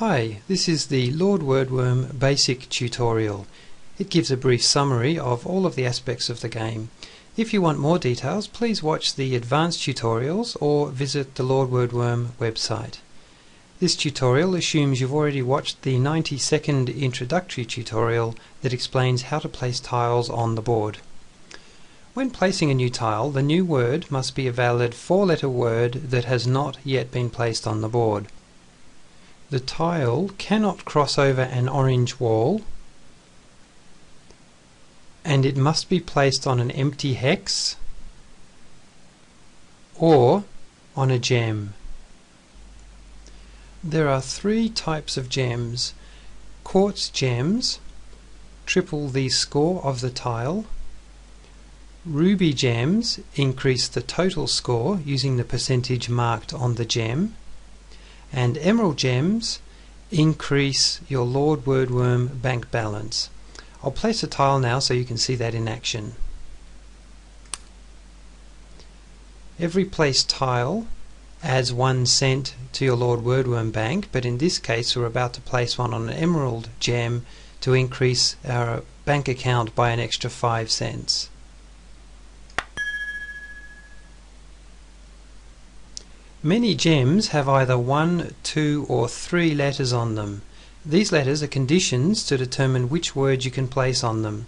Hi, this is the Lord Wordworm basic tutorial. It gives a brief summary of all of the aspects of the game. If you want more details, please watch the advanced tutorials or visit the Lord Wordworm website. This tutorial assumes you've already watched the 90-second introductory tutorial that explains how to place tiles on the board. When placing a new tile, the new word must be a valid 4-letter word that has not yet been placed on the board. The tile cannot cross over an orange wall, and it must be placed on an empty hex or on a gem. There are 3 types of gems: quartz gems, triple the score of the tile; ruby gems increase the total score using the percentage marked on the gem; and emerald gems increase your Lord Wordworm bank balance. I'll place a tile now so you can see that in action. Every placed tile adds 1 cent to your Lord Wordworm bank, but in this case we're about to place one on an emerald gem to increase our bank account by an extra 5 cents. Many gems have either 1, 2 or 3 letters on them. These letters are conditions to determine which word you can place on them.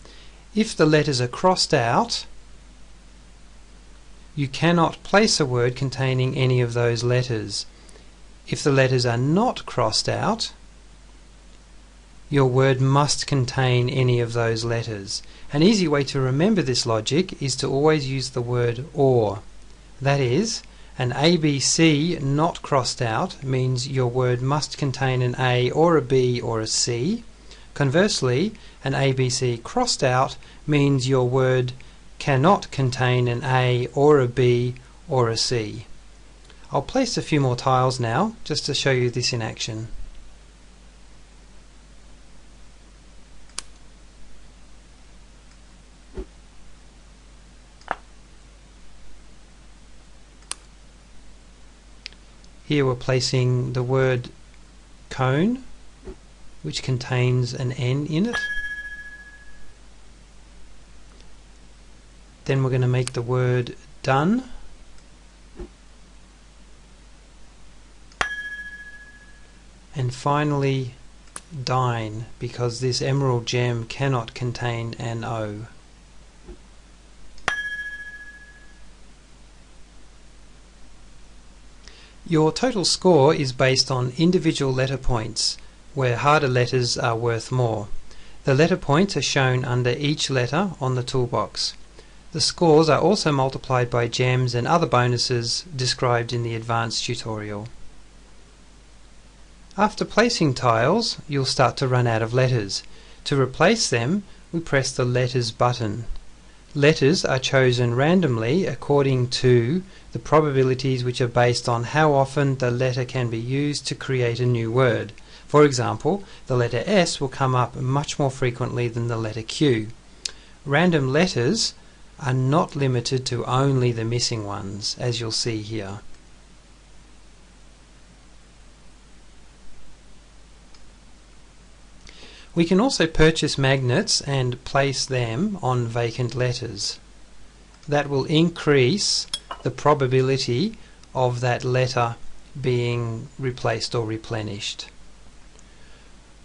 If the letters are crossed out, you cannot place a word containing any of those letters. If the letters are not crossed out, your word must contain any of those letters. An easy way to remember this logic is to always use the word OR. That is, an ABC not crossed out means your word must contain an A or a B or a C. Conversely, an ABC crossed out means your word cannot contain an A or a B or a C. I'll place a few more tiles now just to show you this in action. Here we're placing the word cone, which contains an N in it. Then we're going to make the word done. And finally dine, because this emerald gem cannot contain an O. Your total score is based on individual letter points, where harder letters are worth more. The letter points are shown under each letter on the toolbox. The scores are also multiplied by gems and other bonuses described in the advanced tutorial. After placing tiles, you'll start to run out of letters. To replace them, we press the Letters button. Letters are chosen randomly according to the probabilities, which are based on how often the letter can be used to create a new word. For example, the letter S will come up much more frequently than the letter Q. Random letters are not limited to only the missing ones, as you'll see here. We can also purchase magnets and place them on vacant letters. That will increase the probability of that letter being replaced or replenished.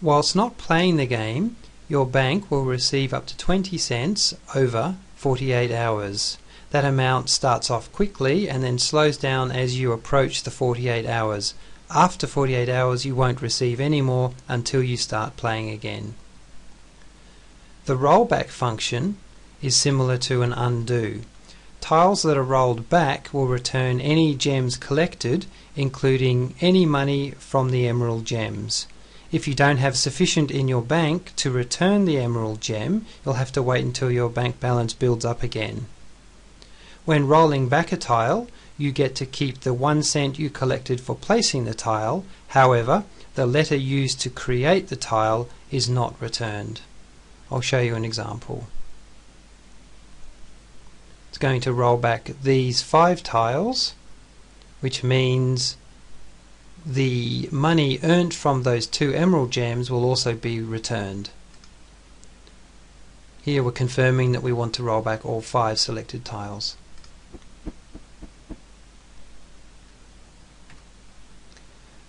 Whilst not playing the game, your bank will receive up to 20 cents over 48 hours. That amount starts off quickly and then slows down as you approach the 48 hours. After 48 hours you won't receive any more until you start playing again. The rollback function is similar to an undo. Tiles that are rolled back will return any gems collected, including any money from the emerald gems. If you don't have sufficient in your bank to return the emerald gem, you'll have to wait until your bank balance builds up again. When rolling back a tile, you get to keep the 1 cent you collected for placing the tile. However, the letter used to create the tile is not returned. I'll show you an example. It's going to roll back these 5 tiles, which means the money earned from those 2 emerald gems will also be returned. Here we're confirming that we want to roll back all 5 selected tiles.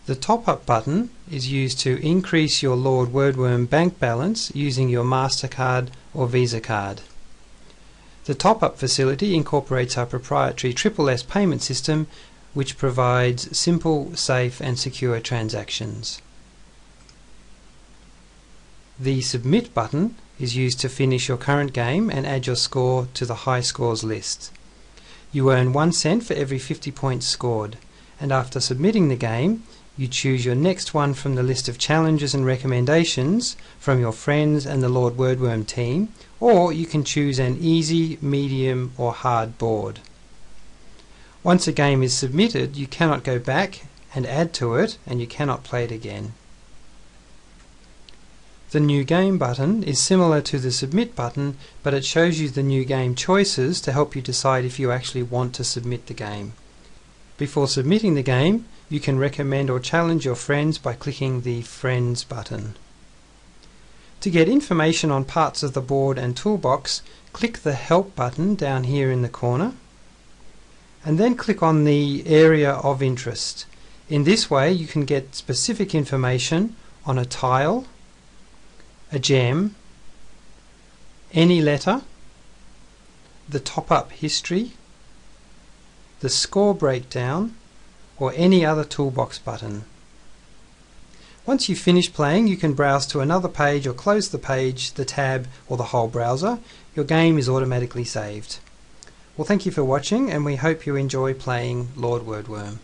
The top-up button is used to increase your Lord Wordworm bank balance using your MasterCard or Visa card. The top-up facility incorporates our proprietary SSS payment system, which provides simple, safe and secure transactions. The Submit button is used to finish your current game and add your score to the high scores list. You earn 1 cent for every 50 points scored, and after submitting the game, you choose your next one from the list of challenges and recommendations from your friends and the Lord Wordworm team, or you can choose an easy, medium or hard board. Once a game is submitted, you cannot go back and add to it, and you cannot play it again. The New Game button is similar to the Submit button, but it shows you the new game choices to help you decide if you actually want to submit the game. Before submitting the game, you can recommend or challenge your friends by clicking the Friends button. To get information on parts of the board and toolbox, click the Help button down here in the corner, and then click on the area of interest. In this way you can get specific information on a tile, a gem, any letter, the top-up history, the score breakdown, or any other toolbox button. Once you've finished playing, you can browse to another page or close the page, the tab, or the whole browser. Your game is automatically saved. Well, thank you for watching, and we hope you enjoy playing Lord Wordworm.